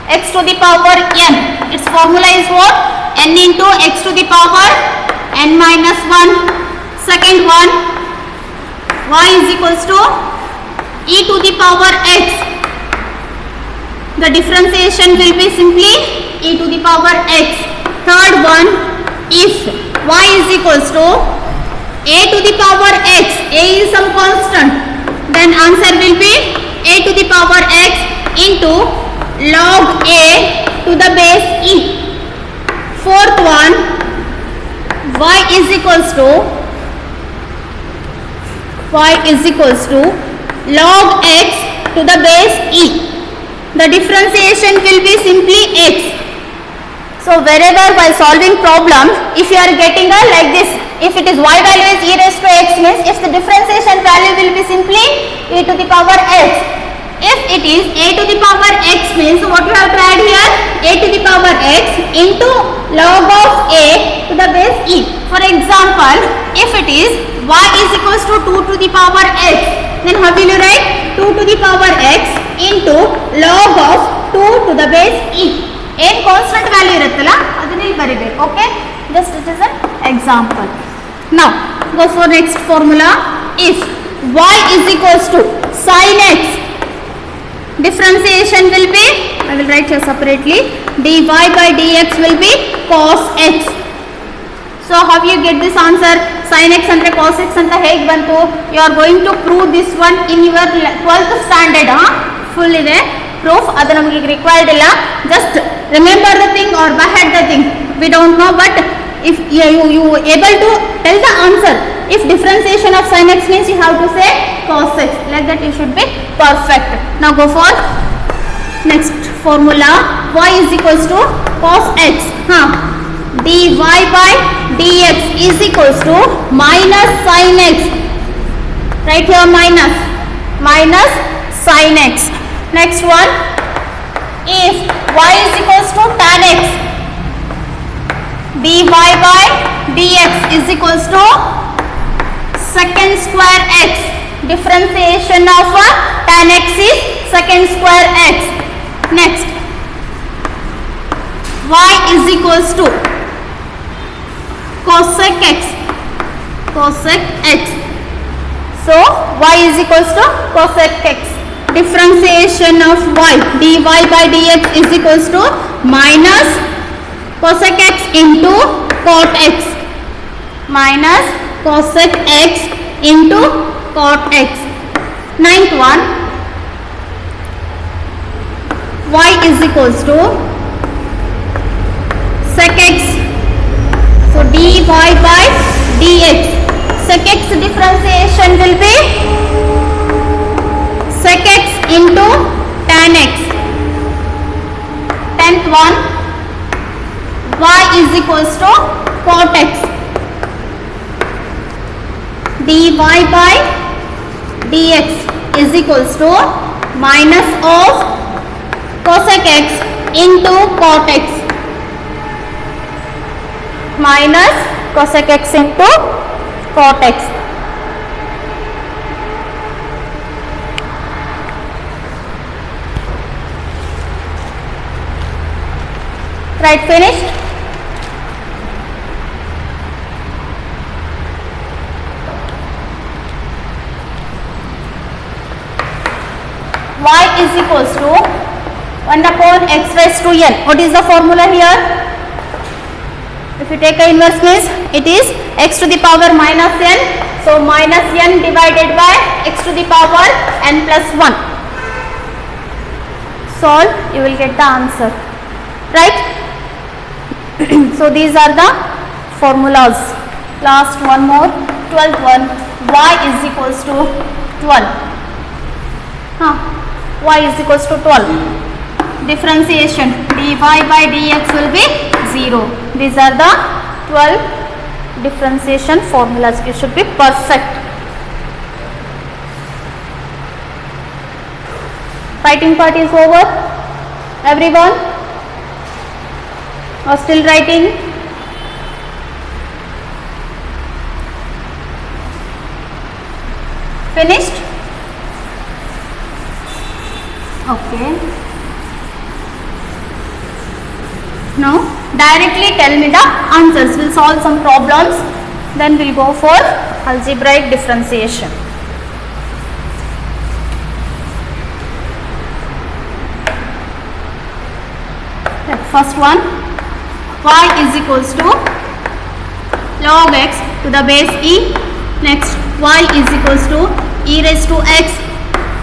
x to the power n. Its formula is what? n into x to the power n minus 1. Second one, y is equals to e to the power x. The differentiation will be simply e to the power x. Third one, if y is equals to a to the power x, a is some constant, then answer will be a to the power x into log a to the base e. Fourth one, y is equals to log x to the base e. The differentiation will be simply x. So wherever while solving problem, if you are getting a like this, if it is y value is e raised to x, means if the differentiation value will be simply e to the power x. If it is a to the power x, means what you have to add here? A to the power x into log of a to the base e. For example, if it is y is equals to 2 to the power x, then how will you write? 2 to the power x into log of 2 to the base e. A constant value iruttala adane ಇಲ್ಲಿ ಬರಿಬೇಕು. Okay, just it is an example. Now go for next formula. If y is equals to sin x, differentiation will be, I will write here separately, dy by dx will be cos x. So how you get this answer? Sin x and cos x anta hege bantu? You are going to prove this one in your 12th standard. Full ಇದೆ proof, ಅದು ನಮಗೆ required ಇಲ್ಲ. Just remember the thing or by head the thing, we don't know, but if you able to tell the answer. If differentiation of sin x means you have to say cos x, like that you should be perfect. Now go for next formula. Y is equals to cos x, dy by dx is equals to minus sin x. Right here minus sin x. Next one, if y is equals to tan x, dy by dx is equals to secant square x. Differentiation of tan x is secant square x. Next, y is equals to cosec x. So y is equals to cosec x. Differentiation of y, dy by dx is equals to minus cosec x into cot x. Minus cosec x into cot x. Ninth one, y is equals to sec x. So dy by dx, sec x differentiation will be sec x into tan x. Tenth one, y is equals to cot x. Dy by dx is equals to minus of cosec x into cot x. Minus cosec x into cot x. Right, finished? Y is equals to 1 upon x raised to n. What is the formula here? If you take a inverse means it is x to the power minus n. So minus n divided by x to the power n plus 1. Solve, you will get the answer. Right? So these are the formulas. Last one more, 12th one. Y is equals to 12. Y is equals to 12. Differentiation dy by dx will be 0. These are the 12 differentiation formulas. You should be perfect. Writing part is over. Everyone? Or still writing? Finished? Okay. Now directly tell me the answers. We'll solve some problems, then we'll go for algebraic differentiation. First one, y is equals to log x to the base e. Next, y is equals to e raised to x.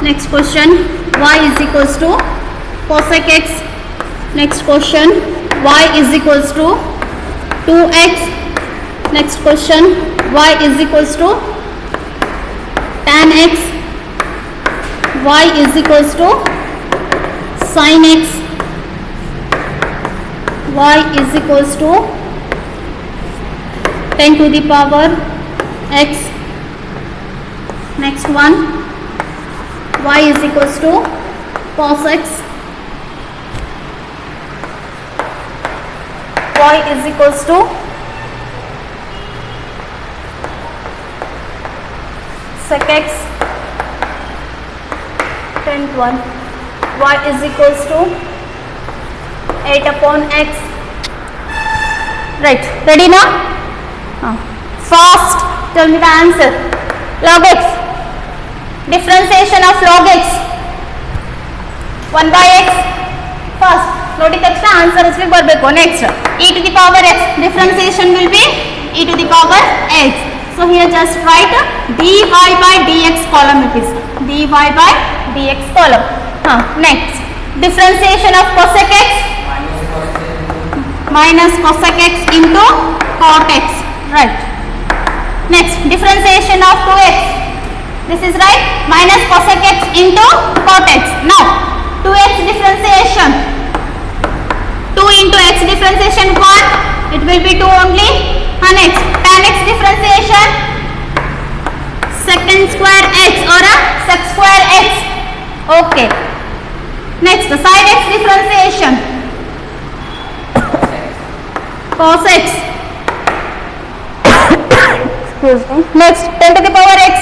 Next question, y is equals to cosec x. Next question, y is equals to 2x. Next question, y is equals to tan x. Y is equals to sin x. Y is equals to 10 to the power x. Next one, y is equals to cos x. Y is equals to sec x. 10th one, y is equals to 8 upon x. Right, ready now? Fast, tell me the answer. Log x, differentiation of log x, 1 by x. First, ನೋಡಿ ತಕ್ಷಣ answer ಇಸ್ಲಿಕ್ಕೆ ಬರಬೇಕು. Next e to the power x, differentiation will be e to the power x. So here just write dy by dx column, it is dy by dx column. Next, differentiation of cosec x, minus cosec x into cot x. Right. Next, differentiation of 2x, this is right, minus cosec x into cot x. Now 2x differentiation, 2 into x differentiation 1, it will be 2 only. Next, tan x differentiation, secant square x or a sec square x. Okay. Next, sin x differentiation, cos x. Excuse me. Next, 10 to the power x.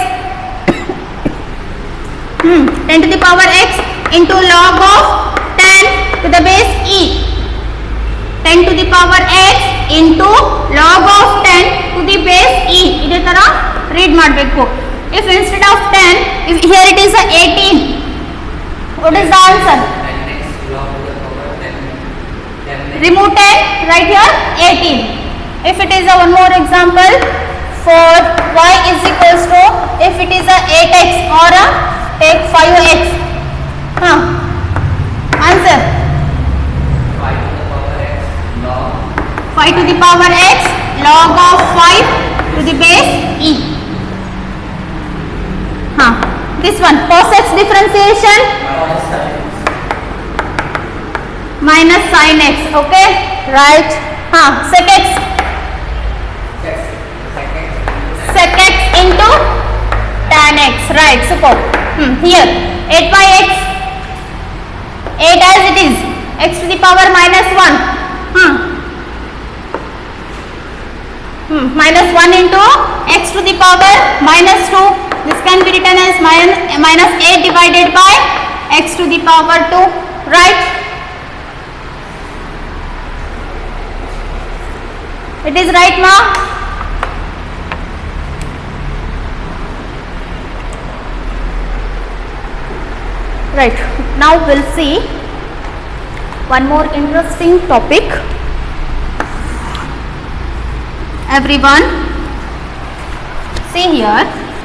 10 to the power x into log of 10 to the base e. 10 to the power x into log of 10 to the base e. ಇದೇ ತರ read ಮಾಡಬೇಕು. If instead of 10, if here it is a 18, what is the answer? Remove 10, right here 18. If it is a one more example, for y is equals to, if it is a 8x or a take 5x. Answer 5 to the power x log of 5 to the base e. This one, cos x differentiation, minus sin x. Okay, right. Sec x, sec x into tan x. Right, super. Here 8 by x, 8 as it is, x to the power minus 1. Minus 1 into x to the power minus 2. This can be written as minus 8 divided by x to the power 2. Right? It is right, ma? Right. Now we'll see one more interesting topic. Everyone, see here,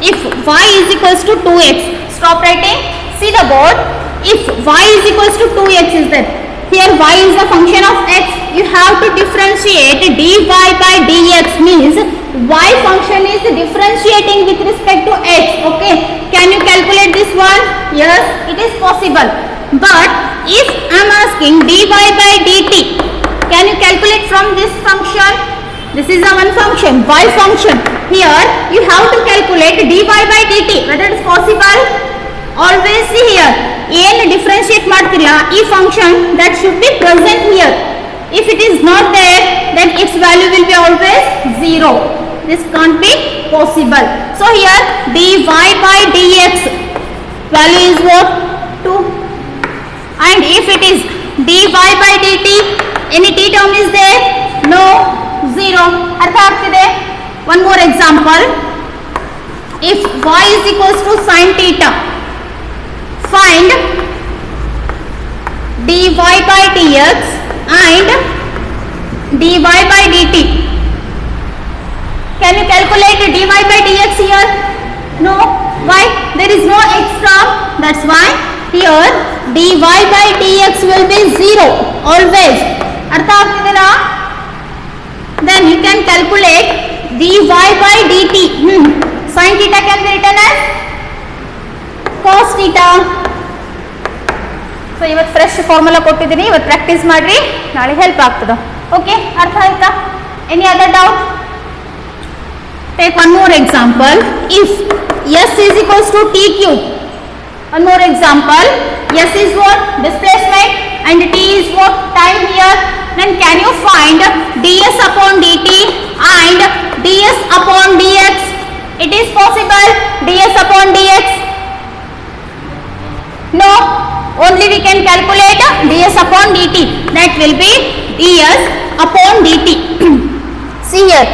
if y is equals to 2x, stop writing, see the board. If y is equals to 2x is that, here y is a function of x, you have to differentiate dy by dx, means y function is differentiating with respect to x. Okay, can you calculate this one? Yes, it is possible. But if I am asking dy by dt, can you calculate from this function? This is a one function, y function. Here you have to calculate dy by dt, whether it is possible. Always see here, ಏನು differentiate ಮಾಡ್ತಿಲ್ಲ, ಈ function that should be present here. If it is not there, then its value will be always 0. This can't be possible. So here dy by dx value is what? 2. And if it is dy by dt, Any t term is there? No. 0. ಅರ್ಥ ಆಗ್ತಿದೆ? One more example. If y is equals to sin theta, find dy by dx and dy by dt. Can you calculate dy by dx here? No. Why? There is no x term. That's why here dy by dx will be 0 always. ಅರ್ಥ ಆಗ್ತಿದೆನಾ? Then you can calculate dy by dt. Sin theta can be written as cos theta. So ಇವತ್ತು fresh formula ಕೊಟ್ಟಿದ್ದೀನಿ, ಇವತ್ತು practice ಮಾಡಿರಿ, ನಾಳೆ help ಆಗ್ತದೆ. Okay, ಅರ್ಥ ಆಯ್ತಾ? Any other doubt? Take one more example. If s is equals to t cube, one more example. S is what? Displacement and t is what? Time here. Then can you find ds upon dt and ds upon dx? It is possible. ds upon dx? No. Only we can calculate ds upon dt. That will be ds upon dt. See here.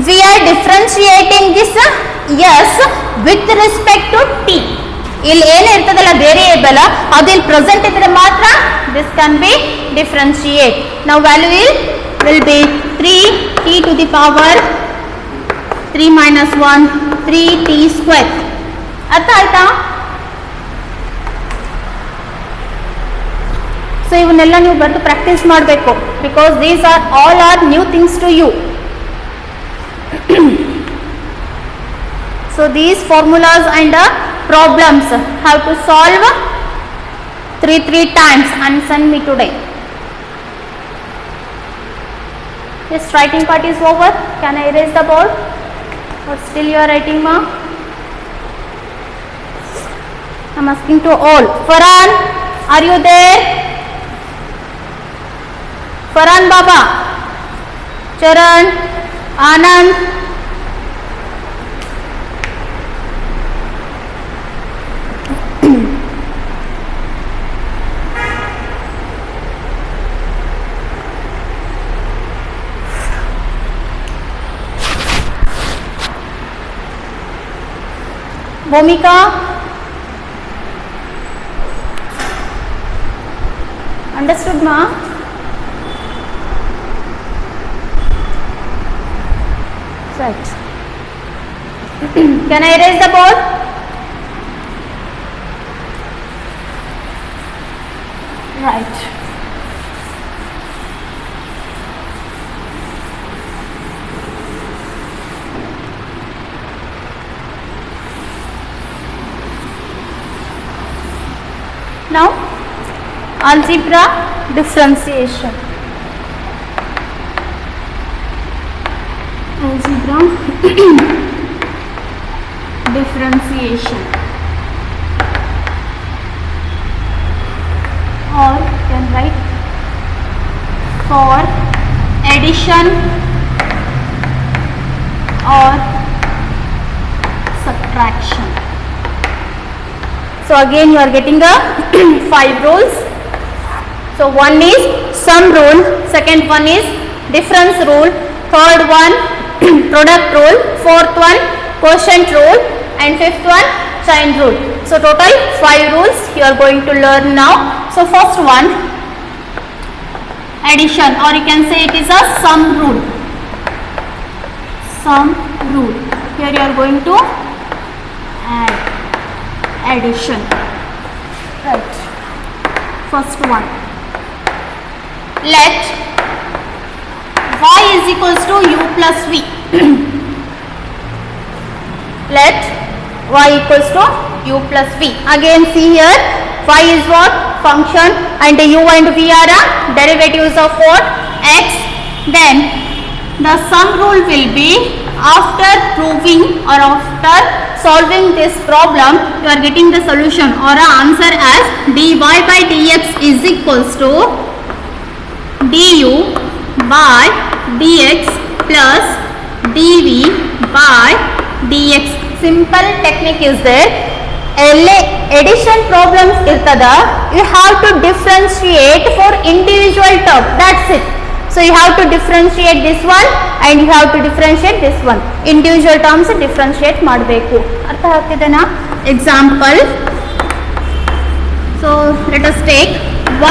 We are differentiating this s with respect to t. ಇಲ್ಲಿ ಏನು ಇರ್ತದಲ್ಲ variable ಅದು ಇಲ್ಲಿ present ಇದ್ರೆ ಮಾತ್ರ this can be differentiate. Now value will be 3t to the power 3 minus 1 3t square. ಅರ್ಥ ಆಯ್ತಾ? So ಇವನ್ನೆಲ್ಲ ನೀವು ಬರೆದು ಪ್ರಾಕ್ಟೀಸ್ ಮಾಡಬೇಕು, because these are all are new things to you. So these formulas and problems have to solve 3 times and send me today. This writing part is over. Can I erase the board? Or still you are writing, ma? I am asking to all. Farhan, are you there? Farhan Baba, Charan, Anand. Bhumika, understood, ma? Right. Can I erase the board? Right. Now, algebra differentiation. Algebra differentiation, or you can write for addition or subtraction. So again you are getting the 5 rules. So one is sum rule, second one is difference rule, third one product rule, fourth one quotient rule, and fifth one chain rule. So total 5 rules you are going to learn now. So first one, addition, or you can say it is a sum rule. Sum rule. Here you are going to add addition. Right. First one. Let y is equals to u plus v. Let y equals to u plus v. Again see here, y is what? Function, and u and v are derivatives of what? X. Then the sum rule will be, after proving or after solving this problem, you are getting the solution or answer as dy by dx is equals to du by dx plus dv by dx. Simple technique is there. Addition problems irtada, you have to differentiate for individual term. That's it. So you have to differentiate this one and you have to differentiate this one. Individual terms differentiate ಮಾಡಬೇಕು. ಅರ್ಥ ಆಗ್ತಿದೆನಾ? Example. So let us take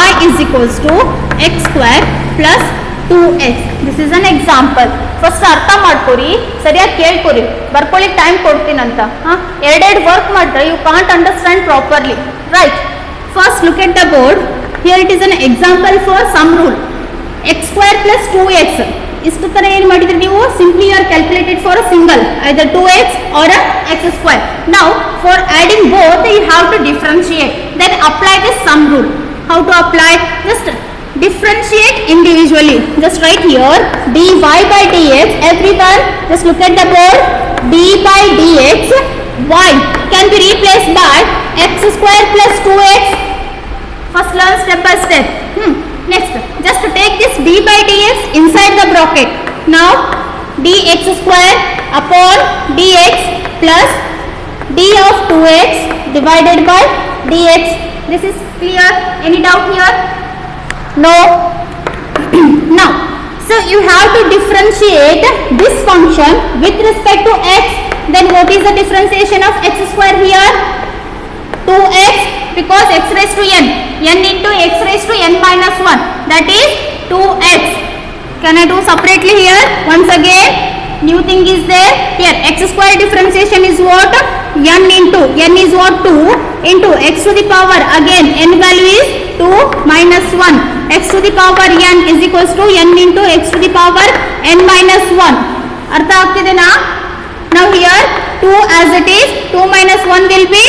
y is equals to x square plus 2x. This is an example. First ಅರ್ಥ ಮಾಡ್ಕೊರಿ, ಸರಿಯಾಗಿ ಕೇಳ್ಕೊರಿ, ಬರ್ಕೊಳ್ಳಿ time ಕೊಡ್ತೀನಂತ. ಎರಡೆರಡು work ಮಾಡಿದ್ರೆ you can't understand properly. Right. First look at the board. Here it is an example for sum rule. x square plus 2x. ಇಷ್ಟು ತರ ಏನು ಮಾಡಿದ್ರಿ ನೀವು? Simply you are calculated for a single, either 2x or a x square. Now for adding both you have to differentiate. Then apply this sum rule. How to apply? Just differentiate individually. Just write here dy by dx. Everyone just look at the board. d by dx y can be replaced by x square plus 2x. First learn step by step. Next just take this d by dx inside the bracket. Now dx square upon dx plus d of 2x divided by dx. This is clear? Any doubt here? No. Now so you have to differentiate this function with respect to x. Then what is the differentiation of x square here? 2x, because x raised to n into x raised to n minus 1, that is 2x. Can I do separately here? Once again, new thing is there. Here x square differentiation is what? N is what? 2 into x to the power, again n value is 2 minus 1. X to the power n is equals to n into x to the power n minus 1. ಅರ್ಥ ಆಗ್ತಿದೆನಾ? Now here 2 as it is, 2 minus 1 will be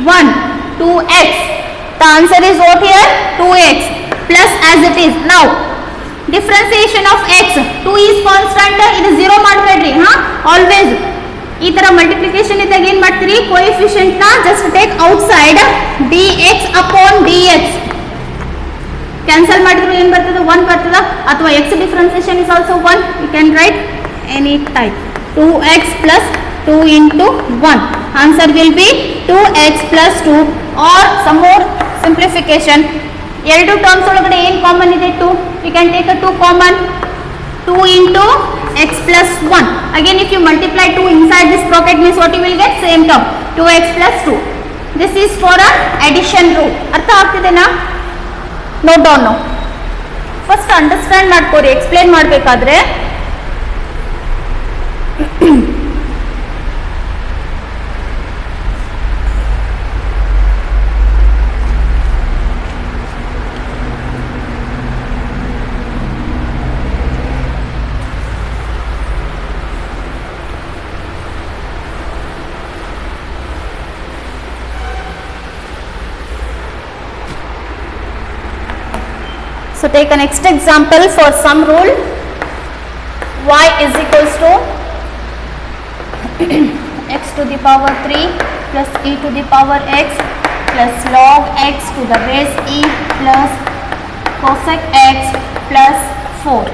1, 2x. The answer is what here? 2x plus as it is. Now differentiation of x, 2 is constant, ಇದು 0 ಮಾಡಬೇಡ್ರಿ. Always ಈ ತರ multiplication ಇದ್ದಾಗ ಏನು ಮಾಡ್ತೀರಿ? Coefficient ನ just take outside dx upon dx. Cancel ಮಾಡಿದ್ರು ಏನು ಬರ್ತದೆ? 1 ಬರ್ತದ. ಅಥವಾ x differentiation is also 1. You can write any type. 2x plus 2 into 1. Answer will be 2x plus 2, or some more simplification. ಎರಡು ಟರ್ಮ್ಸ್ ಒಳಗಡೆ ಏನು ಕಾಮನ್ ಇದೆ? 2. You can take a 2 common. 2 into x plus 1. Again if you multiply 2 inside this bracket means what you will get? Same term, 2x plus 2. This is for a addition rule. ಅರ್ಥ ಆಗ್ತಿದೆನಾ? Note down now. First understand ಮಾಡ್ಕೊರಿ, explain ಮಾಡಬೇಕಾದ್ರೆ. So take a next example for sum rule. Y is equals to x to the power 3 plus e to the power x plus log x to the base e plus cosec x plus 4.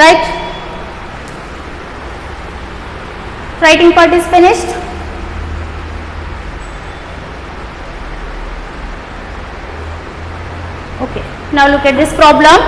Right? Writing part is finished. Okay, now look at this problem.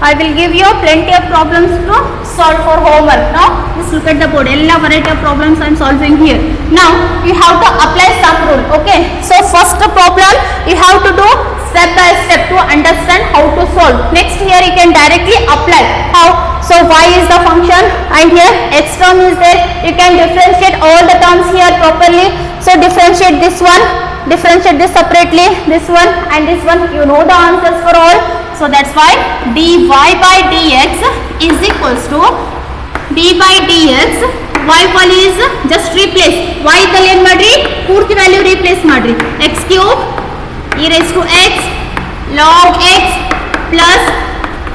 I will give you plenty of problems to solve for homework. Now just look at the board. All variety of problems I am solving here. Now you have to apply sum rule. Okay, so first problem you have to do step by step to understand how to solve. Next here you can directly apply. How? So y is the function and here x term is there. You can differentiate all the terms here properly. So differentiate this one, differentiate this separately, this one and this one. You know the answers for all. So that's why dy by dx is equals to d by dx. Y value is just replace. Y ಇದ್ದಲ್ಲಿ ಏನು ಮಾಡ್ರಿ? ಪೂರ್ತಿ value replace ಮಾಡ್ರಿ. x cube e raised to x log x plus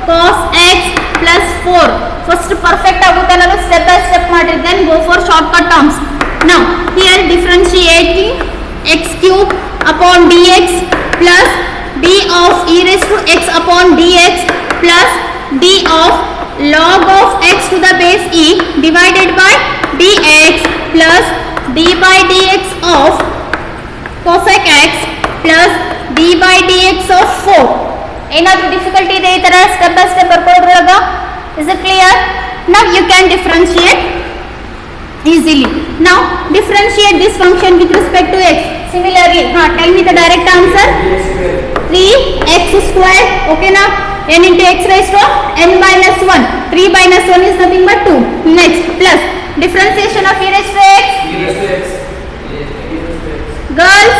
cos x plus 4. First perfect ಆಗುತ್ತೆ ನಾನು step by step ಮಾಡ್ರಿ. Then go for shortcut terms. Now here differentiating x cube upon dx plus d of e raised to x upon dx plus d of log of x to the base e divided by dx plus d by dx of cosec x plus d d by d x of 4. ಏನಾದರೂ difficulty ಇದೆ ಈ ತರ step by step ಬರ್ಕೊಳ್ಳೋದ್ರೊಳಗ? Is it clear? Now you can differentiate easily. Now differentiate this function with respect to x. Similarly, tell me the direct answer. 3x square. Okay now, n into x raised to n minus 1. 3 minus 1 is nothing but 2. Next, plus differentiation of e raised to x. Girls,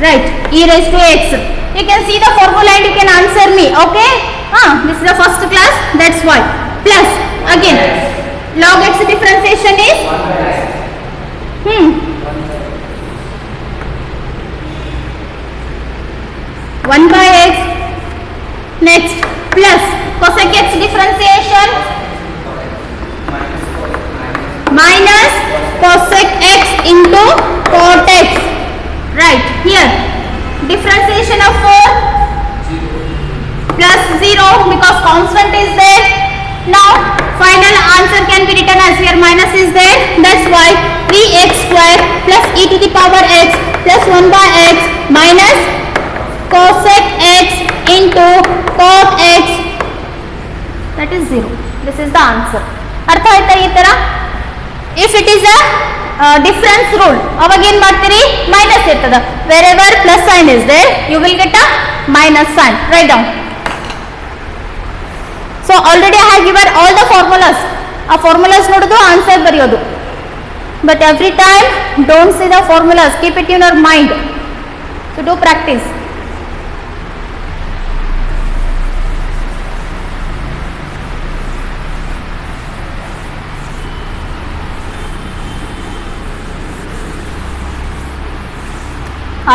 right, e raised to x. You can see the formula and you can answer me. Okay, this is the first class, that's why. Plus again log x differentiation is 1 by x. Next, plus cosec x differentiation minus cosec x into cot x. Right, here differentiation of 4 plus 0 because constant is there. Now final answer can be written as here minus is there, that's why 3x square plus e to the power x plus 1 by x minus cosec x into cot x, that is 0. This is the answer. ಅರ್ಥ ಆಯ್ತಾ ಈ ತರ? If it is a difference rule, ಅವಾಗ ಏನು ಮಾಡ್ತೀರಿ? Minus ಇರ್ತದ. Wherever plus sign is there, you will get a minus sign. Write down. So already I have given all the formulas. ಆ formulas ನೋಡೋದು ಆನ್ಸರ್ ಬರೆಯೋದು. But every time don't see the formulas. Keep it in your mind. So do practice.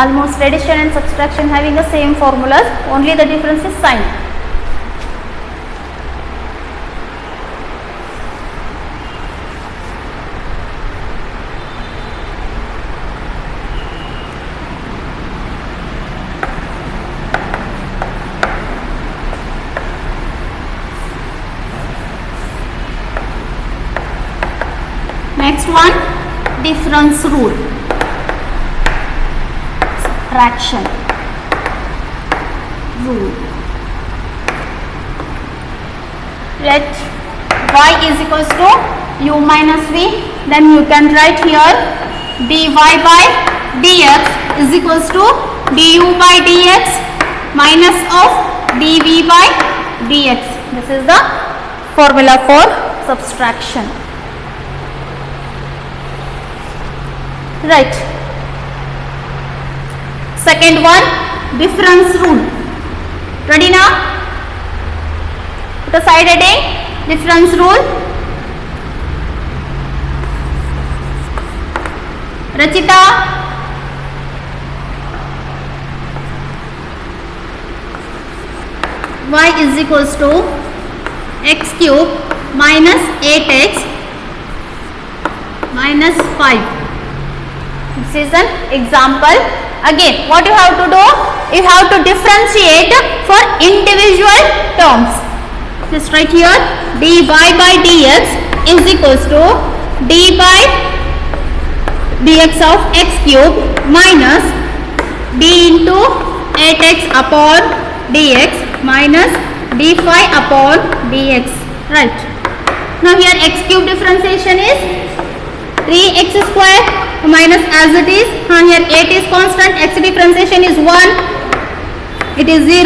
Almost addition and subtraction having the same formulas. Only the difference is sign. Next one, difference rule. Subtraction rule. Let y is equals to u minus v. Then you can write here dy by dx is equals to du by dx minus of dv by dx. This is the formula for subtraction. Right. Second one, difference rule. Ready now? Put aside heading, difference rule. Rachita. Y is equals to x cube minus 8x minus 5. This is an example. Again, what you have to do? You have to differentiate for individual terms. Just write here dy by dx is equals to d by dx of x cube minus d into 8x upon dx minus d5 upon dx. Right. Now here x cube differentiation is 3x square minus as it is. Here 8 is constant, x differentiation is 1. It is 0.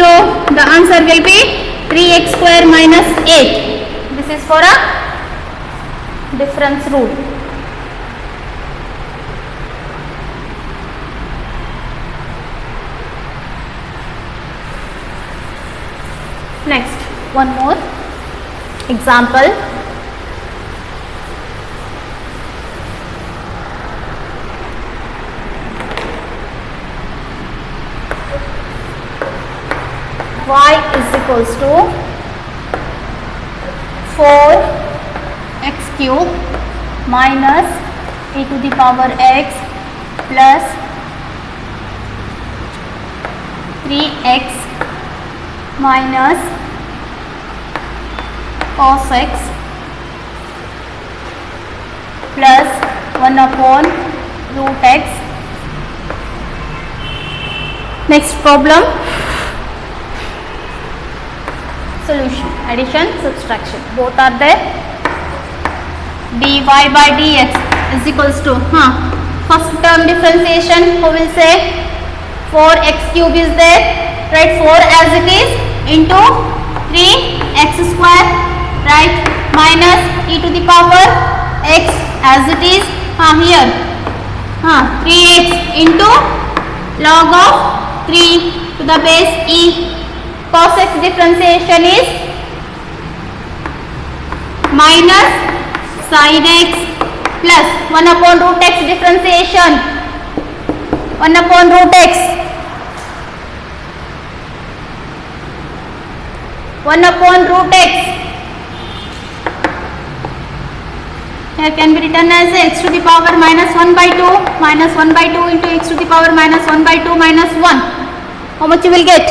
The answer will be 3x square minus 8. This is for a difference rule. Next, one more example. Y is equals to 4x cube minus e to the power x plus 3x minus cos x plus 1 upon root x Next problem. Solution. Addition, subtraction. Both are there. dy by dx is equals to first term differentiation. Who will say 4x cube is there, right? 4 as it is into 3x square, right? Minus e to the power x as it is here 3x into log of 3 to the base e. Cos x differentiation is minus sin x plus 1 upon root x differentiation 1 upon root x 1 upon root x here can be written as x to the power minus 1 by 2 minus 1 by 2 into x to the power minus 1 by 2 minus 1. How much you will get?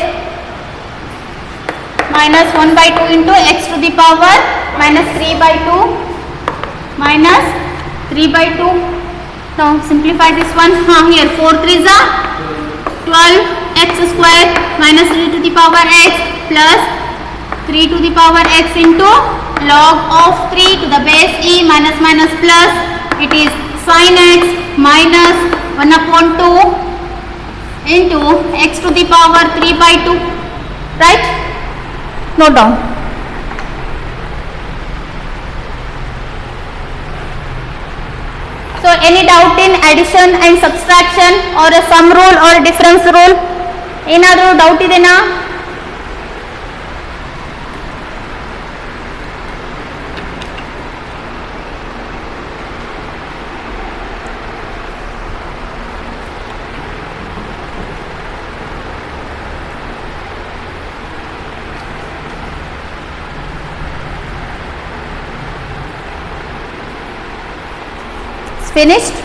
Minus 1 by 2 into x to the power minus 3 by 2 minus 3 by 2. Now simplify this one. Here 4 3s are 12 x square minus 3 to the power x plus 3 to the power x into log of 3 to the base e minus minus plus. It is sin x minus 1 upon 2 into x to the power 3 by 2. Right? Note down. So any doubt in addition and subtraction or a sum rule or a difference rule? ಏನಾದರೂ doubt ಇದೆನಾ? Finished?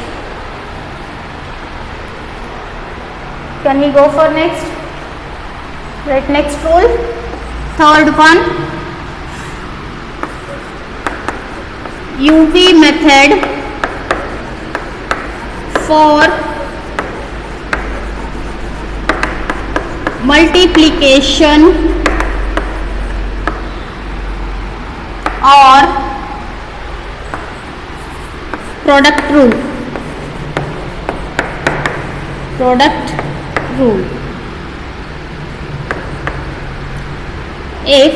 Can we go for next? Right, next rule. Third one. UV method for multiplication or product rule. Product rule. If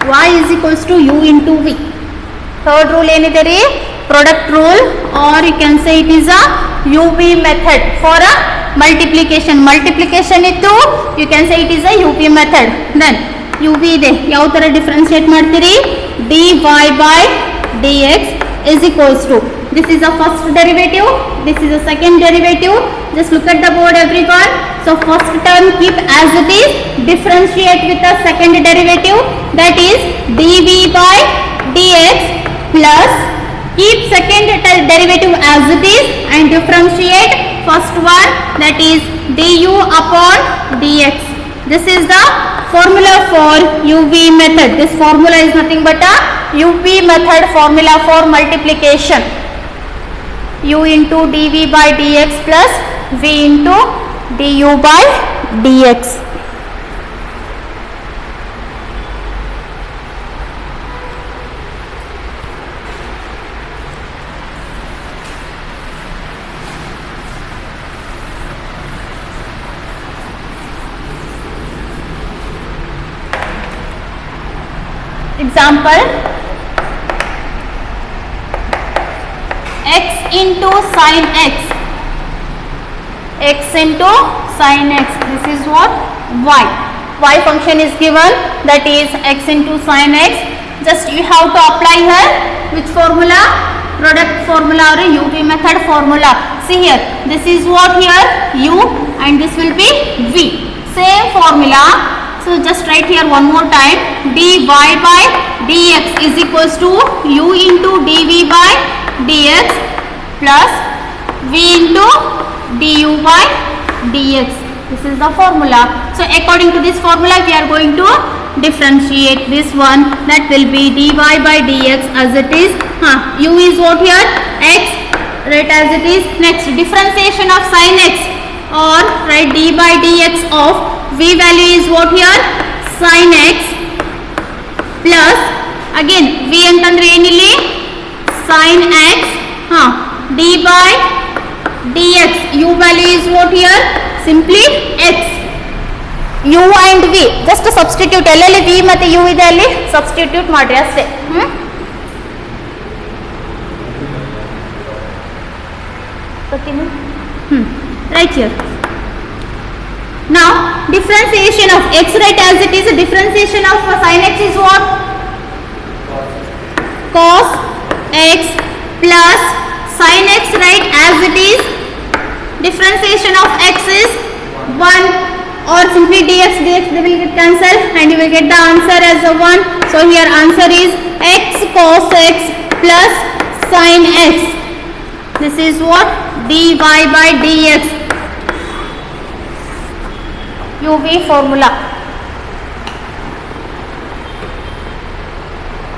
y is equals to u into v. Third rule ಏನಿದೆ ರೀ? Product rule, or you can say it is a UV method for a multiplication. Multiplication ಇತ್ತು, you can say it is a UV method. Then UV ಇದೆ, ಯಾವ ತರ differentiate ಮಾಡ್ತೀರಿ? dy by dx is equals to, this is the first derivative, this is the second derivative. Just look at the board everyone. So first term keep as it is, differentiate with the second derivative, that is dv by dx, plus keep second derivative as it is and differentiate first one, that is du upon dx. This is the formula for UV method. This formula is nothing but a UV method formula for multiplication. U into dv by dx plus v into du by dx. Example, x into sin x, x into sin x, this is what? Y function is given, that is x into sin x. Just you have to apply here which formula? Product formula or UV method formula. See here, this is what here? U, and this will be v. Same formula. So just write here one more time, dy by dx is equals to u into dv by dx plus v into du by dx. This is the formula. So according to this formula we are going to differentiate this one, that will be dy by dx as it is. U is what here? X, right, as it is. Next, differentiation of sin x. or write d by dx of v value is what here sin x plus again v ಅಂತಂದ್ರೆ ಏನಿಲ್ಲಿ sin x d by dx u value is what here simply x u and v just substitute ಎಲ್ಲೆಲ್ಲಿ v ಮತ್ತೆ u ಇದೆ ಅಲ್ಲಿ substitute ಮಾಡ್ರಿ ಅಷ್ಟೇ right here. Now differentiation of x right as it is a differentiation of sin x is what cos x plus sin x right as it is differentiation of x is 1 or simply dx they will get cancelled and you will get the answer as a 1. So here answer is x cos x plus sin x. This is what dy by dx UV formula.